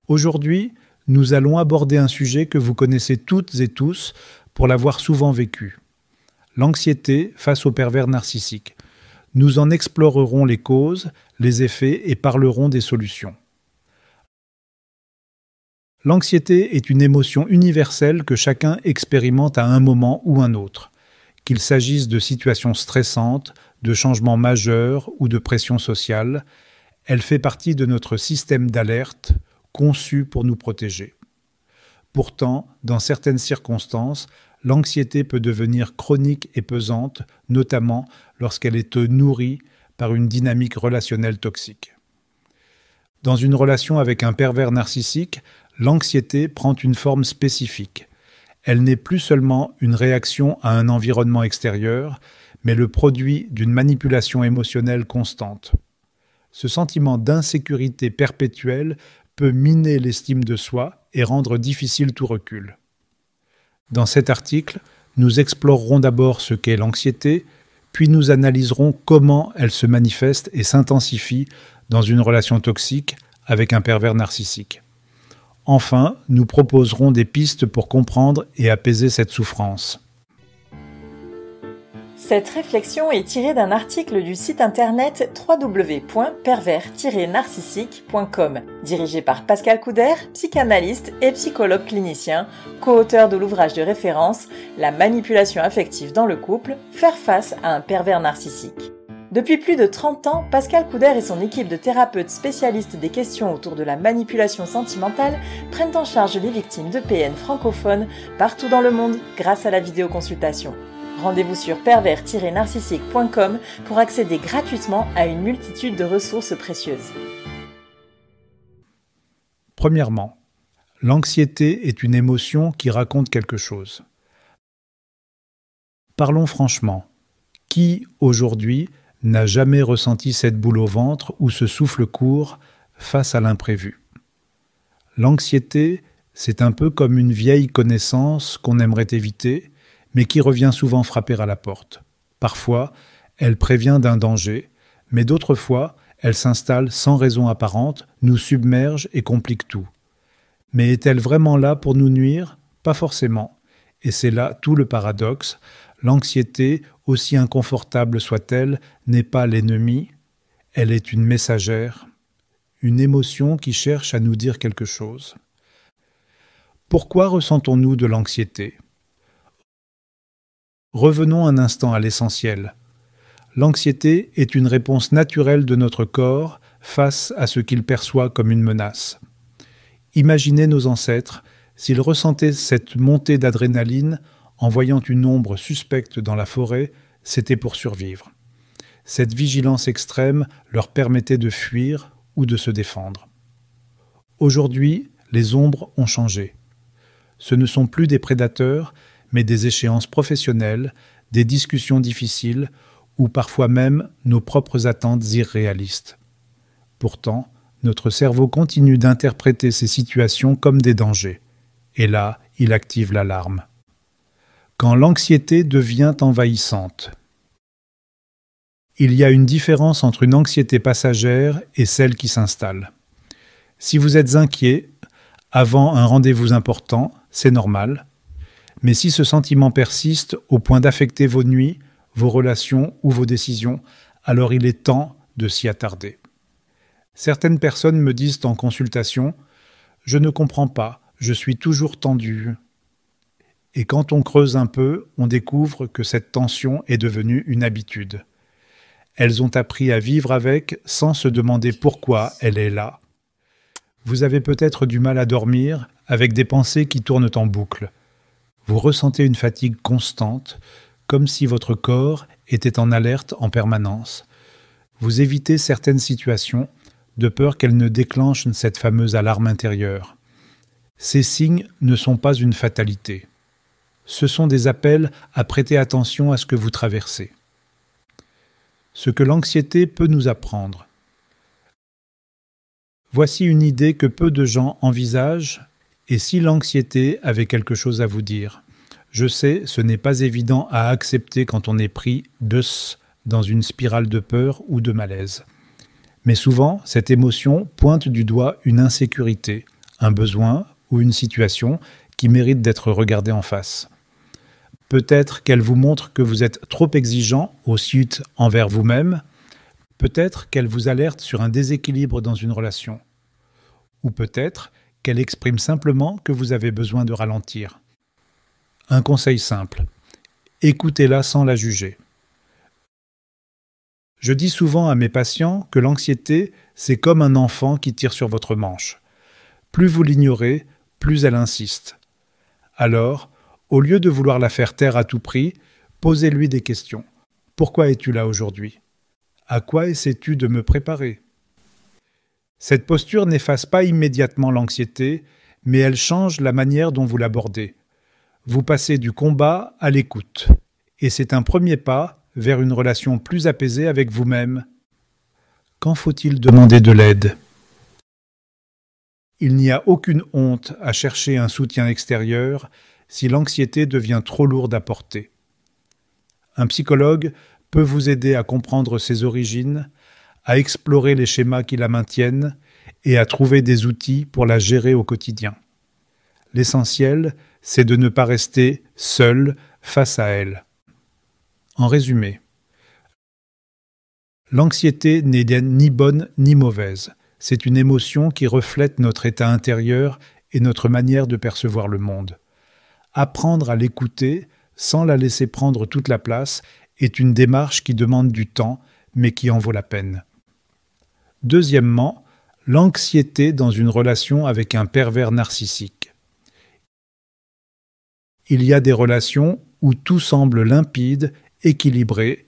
Aujourd'hui, nous allons aborder un sujet que vous connaissez toutes et tous pour l'avoir souvent vécu. L'anxiété face au pervers narcissique. Nous en explorerons les causes, les effets et parlerons des solutions. L'anxiété est une émotion universelle que chacun expérimente à un moment ou un autre, qu'il s'agisse de situations stressantes, de changements majeurs ou de pression sociale. Elle fait partie de notre système d'alerte, conçu pour nous protéger. Pourtant, dans certaines circonstances, l'anxiété peut devenir chronique et pesante, notamment lorsqu'elle est nourrie par une dynamique relationnelle toxique. Dans une relation avec un pervers narcissique, l'anxiété prend une forme spécifique. Elle n'est plus seulement une réaction à un environnement extérieur, mais le produit d'une manipulation émotionnelle constante. Ce sentiment d'insécurité perpétuelle peut miner l'estime de soi et rendre difficile tout recul. Dans cet article, nous explorerons d'abord ce qu'est l'anxiété, puis nous analyserons comment elle se manifeste et s'intensifie dans une relation toxique avec un pervers narcissique. Enfin, nous proposerons des pistes pour comprendre et apaiser cette souffrance. Cette réflexion est tirée d'un article du site internet www.pervers-narcissique.com, dirigé par Pascal Couder, psychanalyste et psychologue clinicien, co-auteur de l'ouvrage de référence « La manipulation affective dans le couple, faire face à un pervers narcissique ». Depuis plus de 30 ans, Pascal Couder et son équipe de thérapeutes spécialistes des questions autour de la manipulation sentimentale prennent en charge les victimes de PN francophones partout dans le monde grâce à la vidéoconsultation. Rendez-vous sur pervers-narcissique.com pour accéder gratuitement à une multitude de ressources précieuses. Premièrement, l'anxiété est une émotion qui raconte quelque chose. Parlons franchement. Qui, aujourd'hui, n'a jamais ressenti cette boule au ventre ou ce souffle court face à l'imprévu? L'anxiété, c'est un peu comme une vieille connaissance qu'on aimerait éviter, mais qui revient souvent frapper à la porte. Parfois, elle prévient d'un danger, mais d'autres fois, elle s'installe sans raison apparente, nous submerge et complique tout. Mais est-elle vraiment là pour nous nuire? Pas forcément. Et c'est là tout le paradoxe. L'anxiété, aussi inconfortable soit-elle, n'est pas l'ennemi, elle est une messagère, une émotion qui cherche à nous dire quelque chose. Pourquoi ressentons-nous de l'anxiété? Revenons un instant à l'essentiel. L'anxiété est une réponse naturelle de notre corps face à ce qu'il perçoit comme une menace. Imaginez nos ancêtres, s'ils ressentaient cette montée d'adrénaline en voyant une ombre suspecte dans la forêt, c'était pour survivre. Cette vigilance extrême leur permettait de fuir ou de se défendre. Aujourd'hui, les ombres ont changé. Ce ne sont plus des prédateurs, mais des échéances professionnelles, des discussions difficiles ou parfois même nos propres attentes irréalistes. Pourtant, notre cerveau continue d'interpréter ces situations comme des dangers. Et là, il active l'alarme. Quand l'anxiété devient envahissante. Il y a une différence entre une anxiété passagère et celle qui s'installe. Si vous êtes inquiet avant un rendez-vous important, c'est normal. Mais si ce sentiment persiste au point d'affecter vos nuits, vos relations ou vos décisions, alors il est temps de s'y attarder. Certaines personnes me disent en consultation « Je ne comprends pas, je suis toujours tendu ». Et quand on creuse un peu, on découvre que cette tension est devenue une habitude. Elles ont appris à vivre avec sans se demander pourquoi elle est là. Vous avez peut-être du mal à dormir avec des pensées qui tournent en boucle. Vous ressentez une fatigue constante, comme si votre corps était en alerte en permanence. Vous évitez certaines situations de peur qu'elles ne déclenchent cette fameuse alarme intérieure. Ces signes ne sont pas une fatalité. Ce sont des appels à prêter attention à ce que vous traversez. Ce que l'anxiété peut nous apprendre. Voici une idée que peu de gens envisagent, et si l'anxiété avait quelque chose à vous dire. Je sais, ce n'est pas évident à accepter quand on est pris dans une spirale de peur ou de malaise. Mais souvent, cette émotion pointe du doigt une insécurité, un besoin ou une situation qui mérite d'être regardée en face. Peut-être qu'elle vous montre que vous êtes trop exigeant au suite envers vous-même. Peut-être qu'elle vous alerte sur un déséquilibre dans une relation. Ou peut-être qu'elle exprime simplement que vous avez besoin de ralentir. Un conseil simple. Écoutez-la sans la juger. Je dis souvent à mes patients que l'anxiété, c'est comme un enfant qui tire sur votre manche. Plus vous l'ignorez, plus elle insiste. Alors, au lieu de vouloir la faire taire à tout prix, posez-lui des questions. Pourquoi es-tu là aujourd'hui ? À quoi essaies-tu de me préparer ? Cette posture n'efface pas immédiatement l'anxiété, mais elle change la manière dont vous l'abordez. Vous passez du combat à l'écoute, et c'est un premier pas vers une relation plus apaisée avec vous-même. Quand faut-il demander de l'aide ? Il n'y a aucune honte à chercher un soutien extérieur si l'anxiété devient trop lourde à porter. Un psychologue peut vous aider à comprendre ses origines, à explorer les schémas qui la maintiennent et à trouver des outils pour la gérer au quotidien. L'essentiel, c'est de ne pas rester seul face à elle. En résumé, l'anxiété n'est ni bonne ni mauvaise. C'est une émotion qui reflète notre état intérieur et notre manière de percevoir le monde. Apprendre à l'écouter sans la laisser prendre toute la place est une démarche qui demande du temps, mais qui en vaut la peine. Deuxièmement, l'anxiété dans une relation avec un pervers narcissique. Il y a des relations où tout semble limpide, équilibré,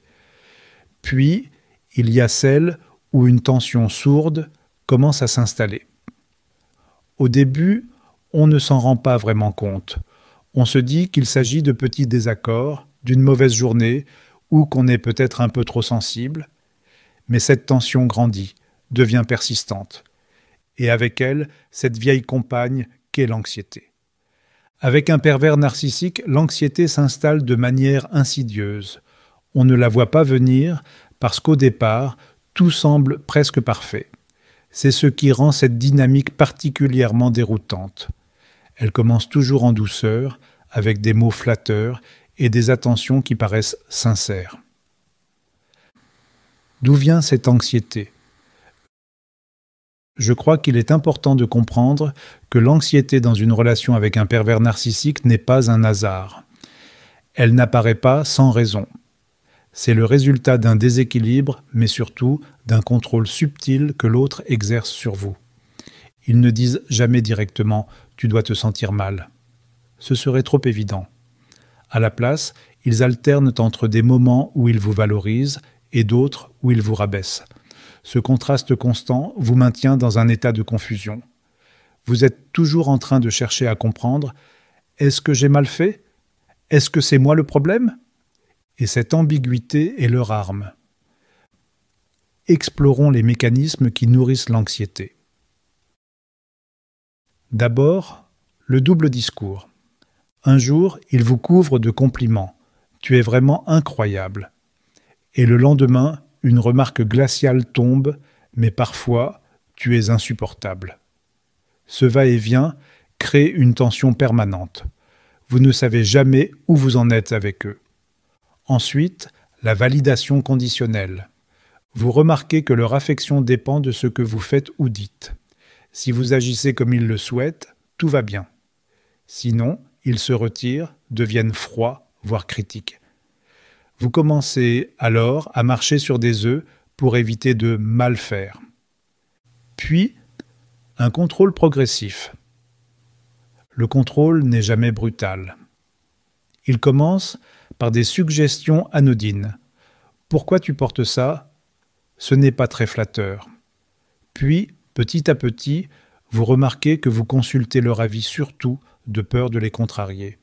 puis il y a celles où une tension sourde commence à s'installer. Au début, on ne s'en rend pas vraiment compte. On se dit qu'il s'agit de petits désaccords, d'une mauvaise journée, ou qu'on est peut-être un peu trop sensible. Mais cette tension grandit, devient persistante. Et avec elle, cette vieille compagne qu'est l'anxiété. Avec un pervers narcissique, l'anxiété s'installe de manière insidieuse. On ne la voit pas venir parce qu'au départ, tout semble presque parfait. C'est ce qui rend cette dynamique particulièrement déroutante. Elle commence toujours en douceur, avec des mots flatteurs et des attentions qui paraissent sincères. D'où vient cette anxiété ? Je crois qu'il est important de comprendre que l'anxiété dans une relation avec un pervers narcissique n'est pas un hasard. Elle n'apparaît pas sans raison. C'est le résultat d'un déséquilibre, mais surtout d'un contrôle subtil que l'autre exerce sur vous. Ils ne disent jamais directement « tu dois te sentir mal ». Ce serait trop évident. À la place, ils alternent entre des moments où ils vous valorisent et d'autres où ils vous rabaissent. Ce contraste constant vous maintient dans un état de confusion. Vous êtes toujours en train de chercher à comprendre « est-ce que j'ai mal fait ? Est-ce que c'est moi le problème ?» Et cette ambiguïté est leur arme. Explorons les mécanismes qui nourrissent l'anxiété. D'abord, le double discours. Un jour, il vous couvre de compliments. « Tu es vraiment incroyable ». Et le lendemain, une remarque glaciale tombe, mais parfois, tu es insupportable. Ce va-et-vient crée une tension permanente. Vous ne savez jamais où vous en êtes avec eux. Ensuite, la validation conditionnelle. Vous remarquez que leur affection dépend de ce que vous faites ou dites. Si vous agissez comme ils le souhaitent, tout va bien. Sinon, ils se retirent, deviennent froids, voire critiques. Vous commencez alors à marcher sur des œufs pour éviter de mal faire. Puis, un contrôle progressif. Le contrôle n'est jamais brutal. Il commence par des suggestions anodines. « Pourquoi tu portes ça ? Ce n'est pas très flatteur. » Puis, petit à petit, vous remarquez que vous consultez leur avis surtout de peur de les contrarier.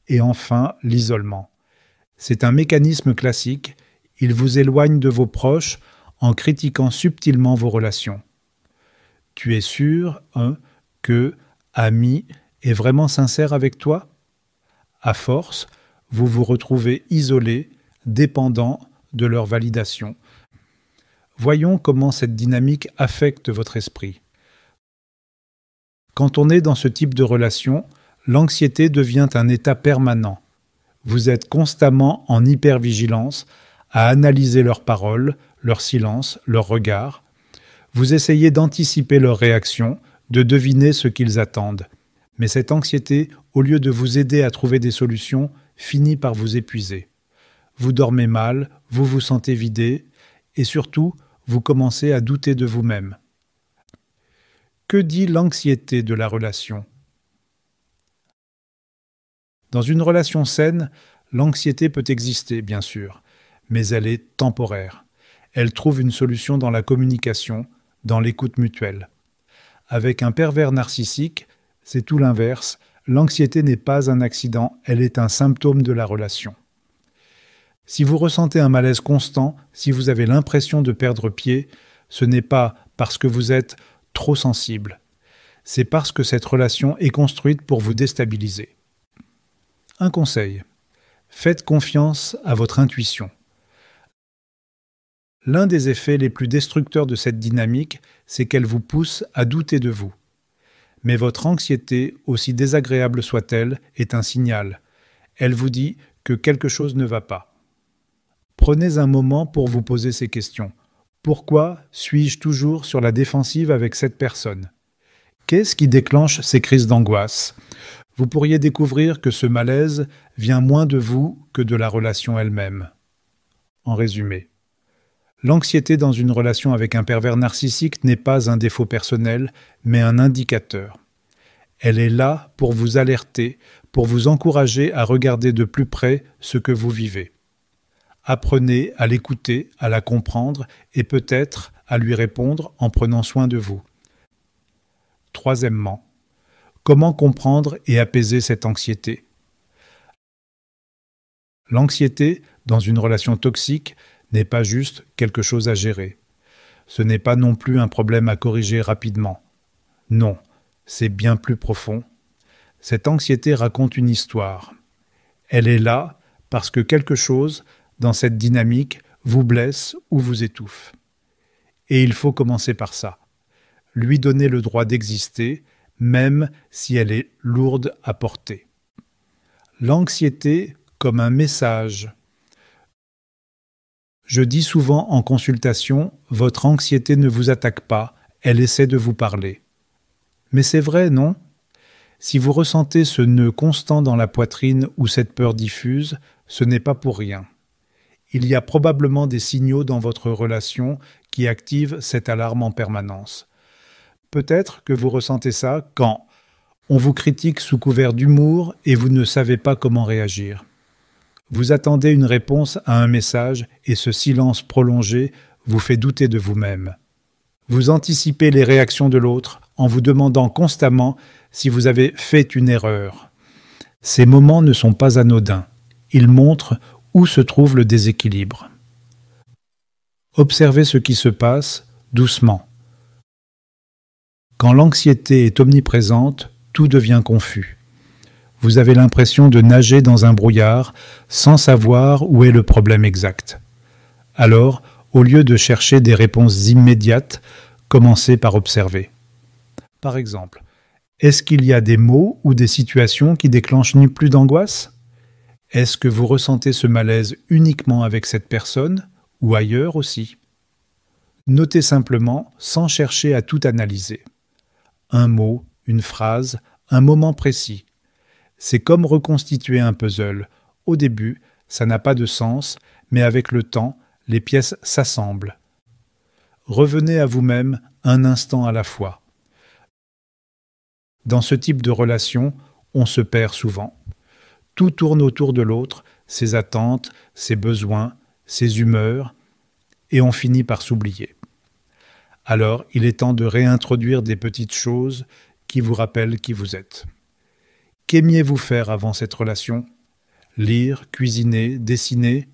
Et enfin, l'isolement. C'est un mécanisme classique, il vous éloigne de vos proches en critiquant subtilement vos relations. Tu es sûr que ami est vraiment sincère avec toi ? À force, vous vous retrouvez isolé, dépendant de leur validation. Voyons comment cette dynamique affecte votre esprit. Quand on est dans ce type de relation, l'anxiété devient un état permanent. Vous êtes constamment en hypervigilance, à analyser leurs paroles, leurs silences, leurs regards. Vous essayez d'anticiper leurs réactions, de deviner ce qu'ils attendent. Mais cette anxiété, au lieu de vous aider à trouver des solutions, finit par vous épuiser. Vous dormez mal, vous vous sentez vidé, et surtout, vous commencez à douter de vous-même. Que dit l'anxiété de la relation ? Dans une relation saine, l'anxiété peut exister, bien sûr, mais elle est temporaire. Elle trouve une solution dans la communication, dans l'écoute mutuelle. Avec un pervers narcissique, c'est tout l'inverse. L'anxiété n'est pas un accident, elle est un symptôme de la relation. Si vous ressentez un malaise constant, si vous avez l'impression de perdre pied, ce n'est pas parce que vous êtes trop sensible. C'est parce que cette relation est construite pour vous déstabiliser. Un conseil. Faites confiance à votre intuition. L'un des effets les plus destructeurs de cette dynamique, c'est qu'elle vous pousse à douter de vous. Mais votre anxiété, aussi désagréable soit-elle, est un signal. Elle vous dit que quelque chose ne va pas. Prenez un moment pour vous poser ces questions. Pourquoi suis-je toujours sur la défensive avec cette personne ? Qu'est-ce qui déclenche ces crises d'angoisse ? Vous pourriez découvrir que ce malaise vient moins de vous que de la relation elle-même. En résumé, l'anxiété dans une relation avec un pervers narcissique n'est pas un défaut personnel, mais un indicateur. Elle est là pour vous alerter, pour vous encourager à regarder de plus près ce que vous vivez. Apprenez à l'écouter, à la comprendre et peut-être à lui répondre en prenant soin de vous. Troisièmement, comment comprendre et apaiser cette anxiété ? L'anxiété, dans une relation toxique, n'est pas juste quelque chose à gérer. Ce n'est pas non plus un problème à corriger rapidement. Non, c'est bien plus profond. Cette anxiété raconte une histoire. Elle est là parce que quelque chose, dans cette dynamique, vous blesse ou vous étouffe. Et il faut commencer par ça. Lui donner le droit d'exister, même si elle est lourde à porter. L'anxiété comme un message. Je dis souvent en consultation, votre anxiété ne vous attaque pas, elle essaie de vous parler. Mais c'est vrai, non ? Si vous ressentez ce nœud constant dans la poitrine ou cette peur diffuse, ce n'est pas pour rien. Il y a probablement des signaux dans votre relation qui activent cette alarme en permanence. Peut-être que vous ressentez ça quand on vous critique sous couvert d'humour et vous ne savez pas comment réagir. Vous attendez une réponse à un message et ce silence prolongé vous fait douter de vous-même. Vous anticipez les réactions de l'autre en vous demandant constamment si vous avez fait une erreur. Ces moments ne sont pas anodins. Ils montrent où se trouve le déséquilibre. Observez ce qui se passe doucement. Quand l'anxiété est omniprésente, tout devient confus. Vous avez l'impression de nager dans un brouillard sans savoir où est le problème exact. Alors, au lieu de chercher des réponses immédiates, commencez par observer. Par exemple, est-ce qu'il y a des mots ou des situations qui déclenchent ni plus d'angoisse ? Est-ce que vous ressentez ce malaise uniquement avec cette personne ou ailleurs aussi ? Notez simplement sans chercher à tout analyser. Un mot, une phrase, un moment précis. C'est comme reconstituer un puzzle. Au début, ça n'a pas de sens, mais avec le temps, les pièces s'assemblent. Revenez à vous-même un instant à la fois. Dans ce type de relation, on se perd souvent. Tout tourne autour de l'autre, ses attentes, ses besoins, ses humeurs, et on finit par s'oublier. Alors, il est temps de réintroduire des petites choses qui vous rappellent qui vous êtes. Qu'aimiez-vous faire avant cette relation ? Lire, cuisiner, dessiner ?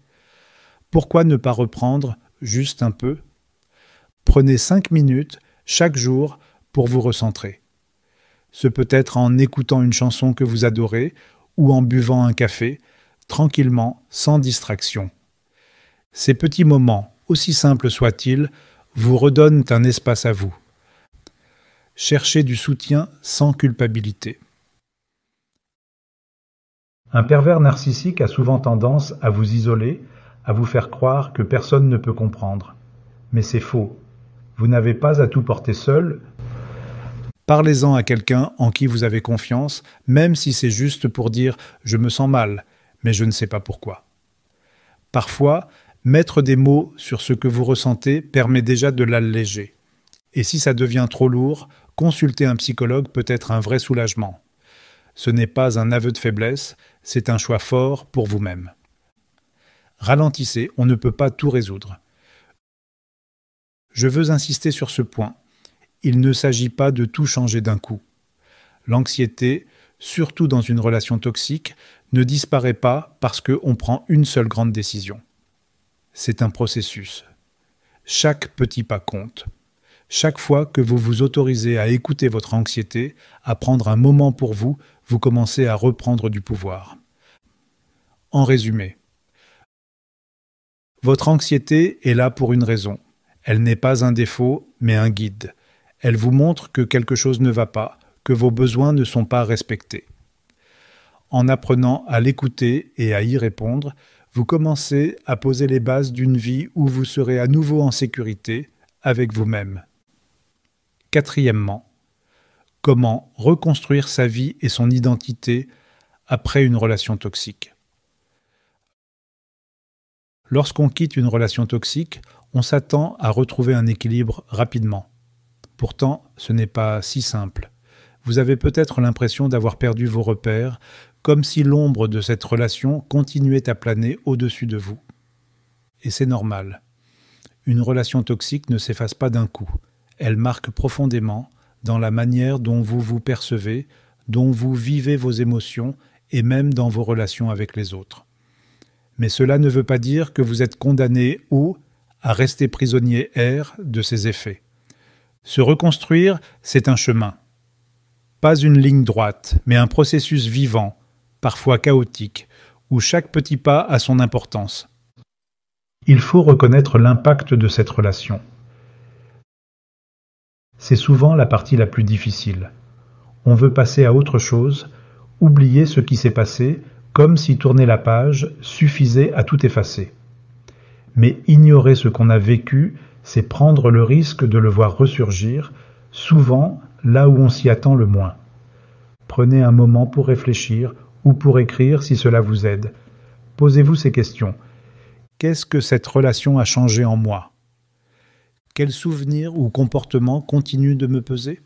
Pourquoi ne pas reprendre juste un peu ? Prenez 5 minutes chaque jour pour vous recentrer. Ce peut être en écoutant une chanson que vous adorez ou en buvant un café, tranquillement, sans distraction. Ces petits moments, aussi simples soient-ils, vous redonnent un espace à vous. Cherchez du soutien sans culpabilité. Un pervers narcissique a souvent tendance à vous isoler, à vous faire croire que personne ne peut comprendre. Mais c'est faux. Vous n'avez pas à tout porter seul. Parlez-en à quelqu'un en qui vous avez confiance, même si c'est juste pour dire « je me sens mal, mais je ne sais pas pourquoi ». Parfois, mettre des mots sur ce que vous ressentez permet déjà de l'alléger. Et si ça devient trop lourd, consulter un psychologue peut être un vrai soulagement. Ce n'est pas un aveu de faiblesse, c'est un choix fort pour vous-même. Ralentissez, on ne peut pas tout résoudre. Je veux insister sur ce point. Il ne s'agit pas de tout changer d'un coup. L'anxiété, surtout dans une relation toxique, ne disparaît pas parce qu'on prend une seule grande décision. C'est un processus. Chaque petit pas compte. Chaque fois que vous vous autorisez à écouter votre anxiété, à prendre un moment pour vous, vous commencez à reprendre du pouvoir. En résumé, votre anxiété est là pour une raison. Elle n'est pas un défaut, mais un guide. Elle vous montre que quelque chose ne va pas, que vos besoins ne sont pas respectés. En apprenant à l'écouter et à y répondre, vous commencez à poser les bases d'une vie où vous serez à nouveau en sécurité avec vous-même. Quatrièmement, comment reconstruire sa vie et son identité après une relation toxique. Lorsqu'on quitte une relation toxique, on s'attend à retrouver un équilibre rapidement. Pourtant, ce n'est pas si simple. Vous avez peut-être l'impression d'avoir perdu vos repères, comme si l'ombre de cette relation continuait à planer au-dessus de vous. Et c'est normal. Une relation toxique ne s'efface pas d'un coup. Elle marque profondément dans la manière dont vous vous percevez, dont vous vivez vos émotions et même dans vos relations avec les autres. Mais cela ne veut pas dire que vous êtes condamné ou à rester prisonnier de ces effets. Se reconstruire, c'est un chemin. Pas une ligne droite, mais un processus vivant, parfois chaotique, où chaque petit pas a son importance. Il faut reconnaître l'impact de cette relation. C'est souvent la partie la plus difficile. On veut passer à autre chose, oublier ce qui s'est passé, comme si tourner la page suffisait à tout effacer. Mais ignorer ce qu'on a vécu, c'est prendre le risque de le voir ressurgir, souvent là où on s'y attend le moins. Prenez un moment pour réfléchir ou pour écrire si cela vous aide. Posez-vous ces questions. Qu'est-ce que cette relation a changé en moi ? Quels souvenirs ou comportements continuent de me peser ?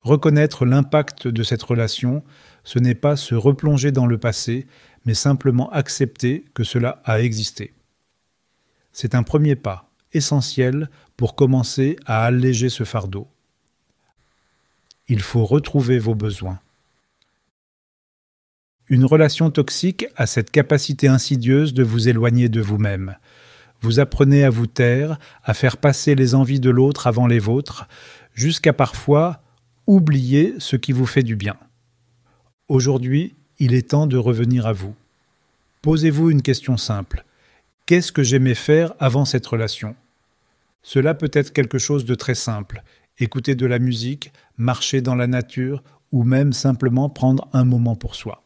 Reconnaître l'impact de cette relation, ce n'est pas se replonger dans le passé, mais simplement accepter que cela a existé. C'est un premier pas, essentiel, pour commencer à alléger ce fardeau. Il faut retrouver vos besoins. Une relation toxique a cette capacité insidieuse de vous éloigner de vous-même. Vous apprenez à vous taire, à faire passer les envies de l'autre avant les vôtres, jusqu'à parfois oublier ce qui vous fait du bien. Aujourd'hui, il est temps de revenir à vous. Posez-vous une question simple. Qu'est-ce que j'aimais faire avant cette relation ? Cela peut être quelque chose de très simple. Écouter de la musique, marcher dans la nature ou même simplement prendre un moment pour soi.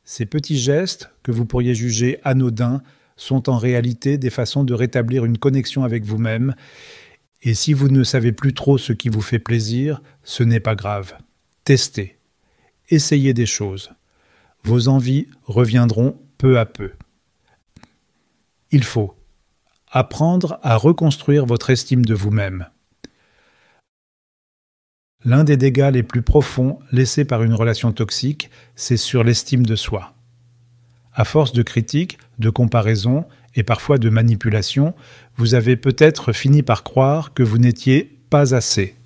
Ces petits gestes, que vous pourriez juger anodins, sont en réalité des façons de rétablir une connexion avec vous-même. Et si vous ne savez plus trop ce qui vous fait plaisir, ce n'est pas grave. Testez. Essayez des choses. Vos envies reviendront peu à peu. Il faut apprendre à reconstruire votre estime de vous-même. L'un des dégâts les plus profonds laissés par une relation toxique, c'est sur l'estime de soi. À force de critiques, de comparaisons et parfois de manipulations, vous avez peut-être fini par croire que vous n'étiez pas assez.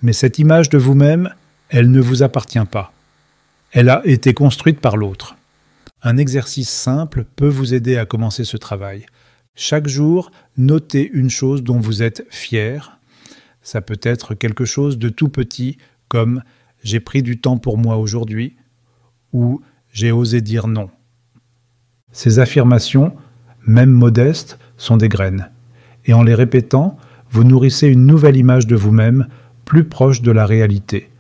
Mais cette image de vous-même, elle ne vous appartient pas. Elle a été construite par l'autre. Un exercice simple peut vous aider à commencer ce travail. Chaque jour, notez une chose dont vous êtes fier. Ça peut être quelque chose de tout petit, comme « j'ai pris du temps pour moi aujourd'hui » ou « j'ai osé dire non ». Ces affirmations, même modestes, sont des graines. Et en les répétant, vous nourrissez une nouvelle image de vous-même, plus proche de la réalité,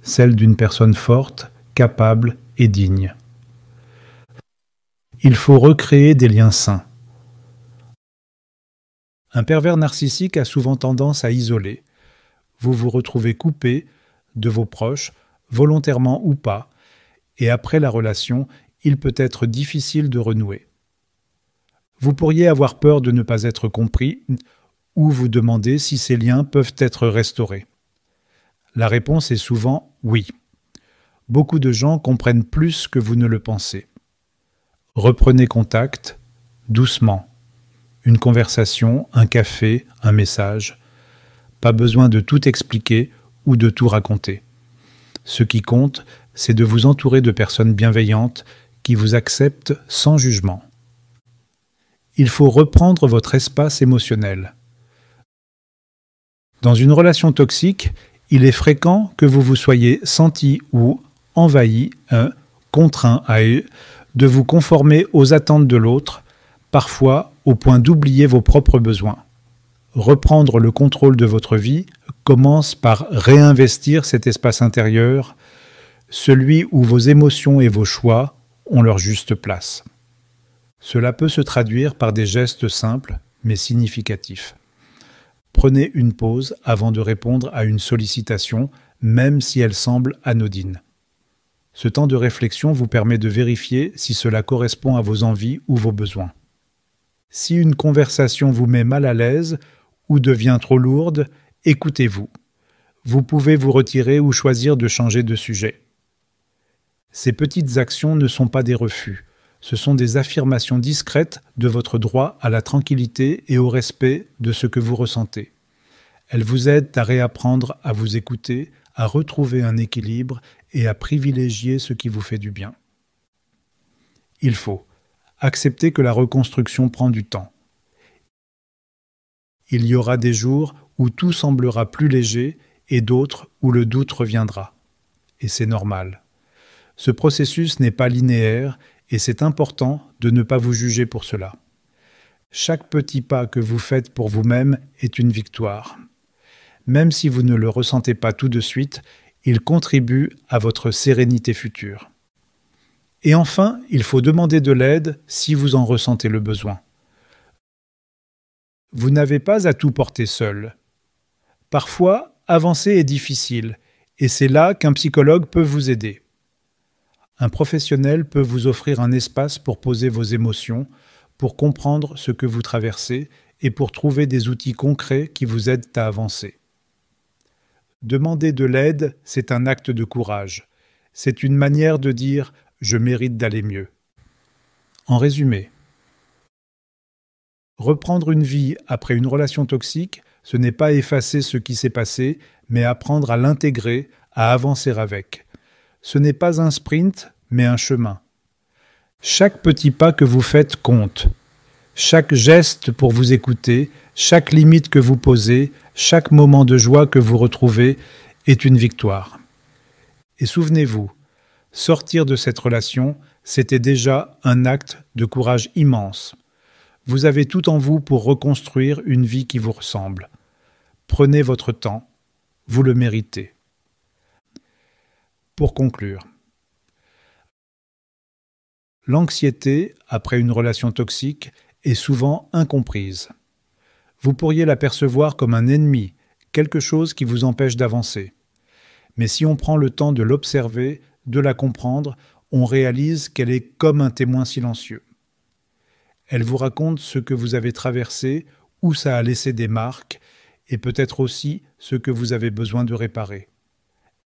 celle d'une personne forte, capable et digne. Il faut recréer des liens sains. Un pervers narcissique a souvent tendance à isoler. Vous vous retrouvez coupé de vos proches, volontairement ou pas, et après la relation, il peut être difficile de renouer. Vous pourriez avoir peur de ne pas être compris ou vous demander si ces liens peuvent être restaurés. La réponse est souvent oui. Beaucoup de gens comprennent plus que vous ne le pensez. Reprenez contact, doucement. Une conversation, un café, un message. Pas besoin de tout expliquer ou de tout raconter. Ce qui compte, c'est de vous entourer de personnes bienveillantes qui vous acceptent sans jugement. Il faut reprendre votre espace émotionnel. Dans une relation toxique, il est fréquent que vous vous soyez senti ou envahi, contraint de vous conformer aux attentes de l'autre, parfois au point d'oublier vos propres besoins. Reprendre le contrôle de votre vie commence par réinvestir cet espace intérieur, celui où vos émotions et vos choix ont leur juste place. Cela peut se traduire par des gestes simples mais significatifs. Prenez une pause avant de répondre à une sollicitation, même si elle semble anodine. Ce temps de réflexion vous permet de vérifier si cela correspond à vos envies ou vos besoins. Si une conversation vous met mal à l'aise ou devient trop lourde, écoutez-vous. Vous pouvez vous retirer ou choisir de changer de sujet. Ces petites actions ne sont pas des refus. Ce sont des affirmations discrètes de votre droit à la tranquillité et au respect de ce que vous ressentez. Elles vous aident à réapprendre à vous écouter, à retrouver un équilibre et à privilégier ce qui vous fait du bien. Il faut accepter que la reconstruction prend du temps. Il y aura des jours où tout semblera plus léger et d'autres où le doute reviendra. Et c'est normal. Ce processus n'est pas linéaire et c'est important de ne pas vous juger pour cela. Chaque petit pas que vous faites pour vous-même est une victoire. Même si vous ne le ressentez pas tout de suite, il contribue à votre sérénité future. Et enfin, il faut demander de l'aide si vous en ressentez le besoin. Vous n'avez pas à tout porter seul. Parfois, avancer est difficile, et c'est là qu'un psychologue peut vous aider. Un professionnel peut vous offrir un espace pour poser vos émotions, pour comprendre ce que vous traversez et pour trouver des outils concrets qui vous aident à avancer. Demander de l'aide, c'est un acte de courage. C'est une manière de dire « je mérite d'aller mieux ». En résumé, reprendre une vie après une relation toxique, ce n'est pas effacer ce qui s'est passé, mais apprendre à l'intégrer, à avancer avec. Ce n'est pas un sprint, mais un chemin. Chaque petit pas que vous faites compte. Chaque geste pour vous écouter, chaque limite que vous posez, chaque moment de joie que vous retrouvez est une victoire. Et souvenez-vous, sortir de cette relation, c'était déjà un acte de courage immense. Vous avez tout en vous pour reconstruire une vie qui vous ressemble. Prenez votre temps, vous le méritez. Pour conclure, l'anxiété, après une relation toxique, est souvent incomprise. Vous pourriez la percevoir comme un ennemi, quelque chose qui vous empêche d'avancer. Mais si on prend le temps de l'observer, de la comprendre, on réalise qu'elle est comme un témoin silencieux. Elle vous raconte ce que vous avez traversé, où ça a laissé des marques, et peut-être aussi ce que vous avez besoin de réparer.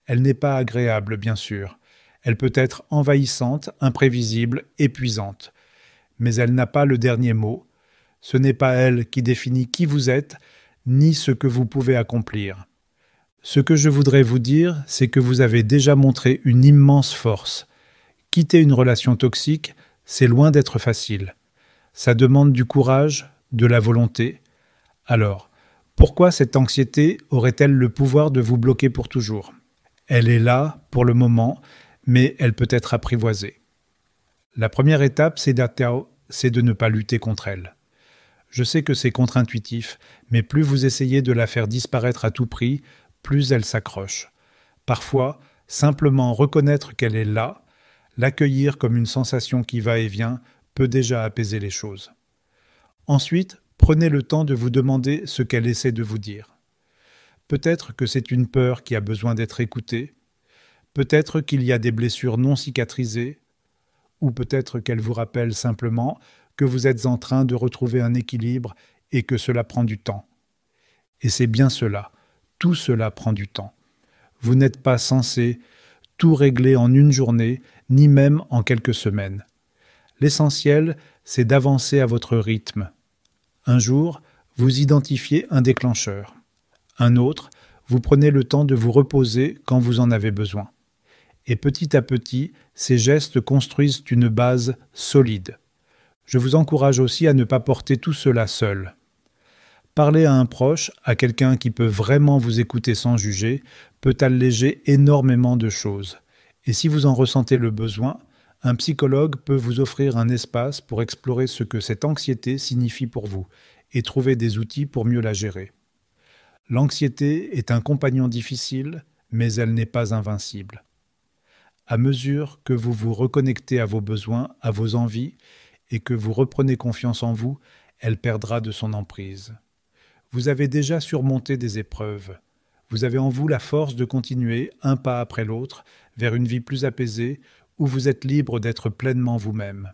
Elle n'est pas agréable, bien sûr. Elle peut être envahissante, imprévisible, épuisante. Mais elle n'a pas le dernier mot. Ce n'est pas elle qui définit qui vous êtes, ni ce que vous pouvez accomplir. Ce que je voudrais vous dire, c'est que vous avez déjà montré une immense force. Quitter une relation toxique, c'est loin d'être facile. Ça demande du courage, de la volonté. Alors, pourquoi cette anxiété aurait-elle le pouvoir de vous bloquer pour toujours ? Elle est là, pour le moment, mais elle peut être apprivoisée. La première étape, c'est de ne pas lutter contre elle. Je sais que c'est contre-intuitif, mais plus vous essayez de la faire disparaître à tout prix, plus elle s'accroche. Parfois, simplement reconnaître qu'elle est là, l'accueillir comme une sensation qui va et vient, peut déjà apaiser les choses. Ensuite, prenez le temps de vous demander ce qu'elle essaie de vous dire. Peut-être que c'est une peur qui a besoin d'être écoutée, peut-être qu'il y a des blessures non cicatrisées, ou peut-être qu'elle vous rappelle simplement que vous êtes en train de retrouver un équilibre et que cela prend du temps. Et c'est bien cela, tout cela prend du temps. Vous n'êtes pas censé tout régler en une journée, ni même en quelques semaines. L'essentiel, c'est d'avancer à votre rythme. Un jour, vous identifiez un déclencheur. Un autre, vous prenez le temps de vous reposer quand vous en avez besoin. Et petit à petit, ces gestes construisent une base solide. Je vous encourage aussi à ne pas porter tout cela seul. Parler à un proche, à quelqu'un qui peut vraiment vous écouter sans juger, peut alléger énormément de choses. Et si vous en ressentez le besoin, un psychologue peut vous offrir un espace pour explorer ce que cette anxiété signifie pour vous et trouver des outils pour mieux la gérer. L'anxiété est un compagnon difficile, mais elle n'est pas invincible. À mesure que vous vous reconnectez à vos besoins, à vos envies, et que vous reprenez confiance en vous, elle perdra de son emprise. Vous avez déjà surmonté des épreuves. Vous avez en vous la force de continuer, un pas après l'autre, vers une vie plus apaisée, où vous êtes libre d'être pleinement vous-même.